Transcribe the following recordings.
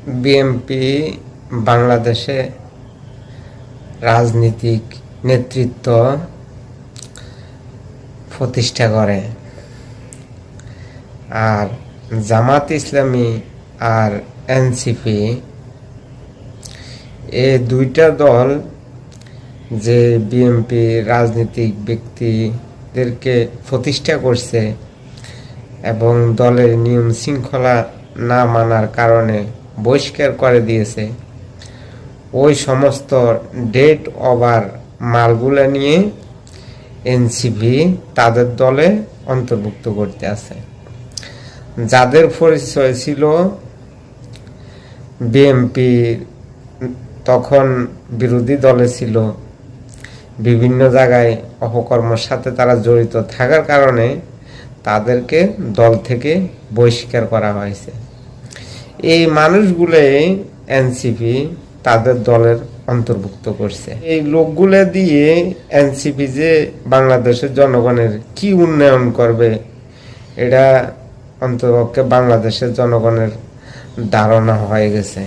BNP বাংলাদেশে রাজনীতিক নেতৃত্ব প্রতিষ্ঠা করে, আর জামাত ইসলামী আর এনসিপি এই দুইটা দল যে বিএনপি রাজনীতিক ব্যক্তিদেরকে প্রতিষ্ঠা করছে এবং দলের নিয়ম শৃঙ্খলা না মানার কারণে বহিষ্কার করে দিয়েছে, ওই সমস্ত ডেট ওভার মালগুলো নিয়ে এনসিপি তাদের দলে অন্তর্ভুক্ত করতে আছে। যাদের পরিচয় ছিল বিএনপি তখন বিরোধী দলে ছিল, বিভিন্ন জায়গায় অপকর্মের সাথে তারা জড়িত থাকার কারণে তাদেরকে দল থেকে বহিষ্কার করা হয়েছে। এই মানুষগুলোই এনসিপি তাদের দলের অন্তর্ভুক্ত করছে। এই লোকগুলো দিয়ে এনসিপি যে বাংলাদেশের জনগণের কি উন্নয়ন করবে, এটা অন্ততপক্ষে বাংলাদেশের জনগণের ধারণা হয়ে গেছে।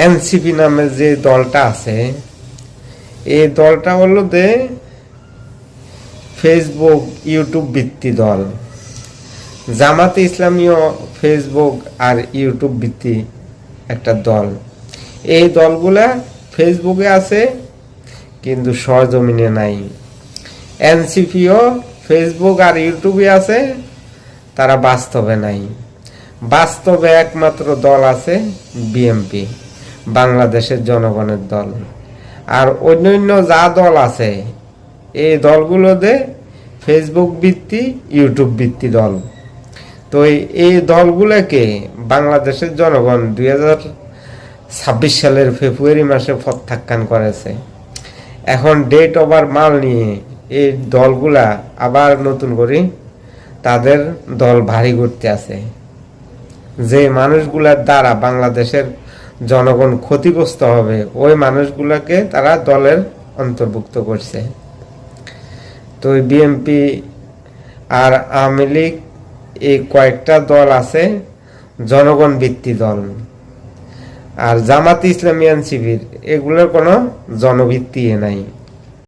এনসিপি নামে যে দলটা আছে, এই দলটা হলো যে ফেসবুক ইউটিউব ভিত্তি দল। জামাতে ইসলামীও ফেসবুক আর ইউটিউব ভিত্তি একটা দল। এই দলগুলা ফেসবুকে আছে কিন্তু সরজমিনে নাই। এনসিপিও ফেসবুক আর ইউটিউবে আছে, তারা বাস্তবে নাই। বাস্তবে একমাত্র দল আছে বিএনপি, বাংলাদেশের জনগণের দল। আর অন্যান্য যা দল আছে এই দলগুলোতে ফেসবুক ভিত্তি ইউটিউব ভিত্তি দল। তো এই দলগুলোকে বাংলাদেশের জনগণ 2026 সালের ফেব্রুয়ারি মাসে প্রত্যাখ্যান করেছে। এখন ডেট ওভার মাল নিয়ে এই দলগুলা আবার নতুন করে তাদের দল ভারী করতে আছে। যে মানুষগুলার দ্বারা বাংলাদেশের জনগণ ক্ষতিগ্রস্ত হবে, ওই মানুষগুলোকে তারা দলের অন্তর্ভুক্ত করছে। তো বিএনপি আর আওয়ামী লীগ এই কয়েকটা দল আছে জনগণ ভিত্তি দল, আর জামাত ইসলামী এনসিপির এগুলোর কোনো জনভিত্তি নাই।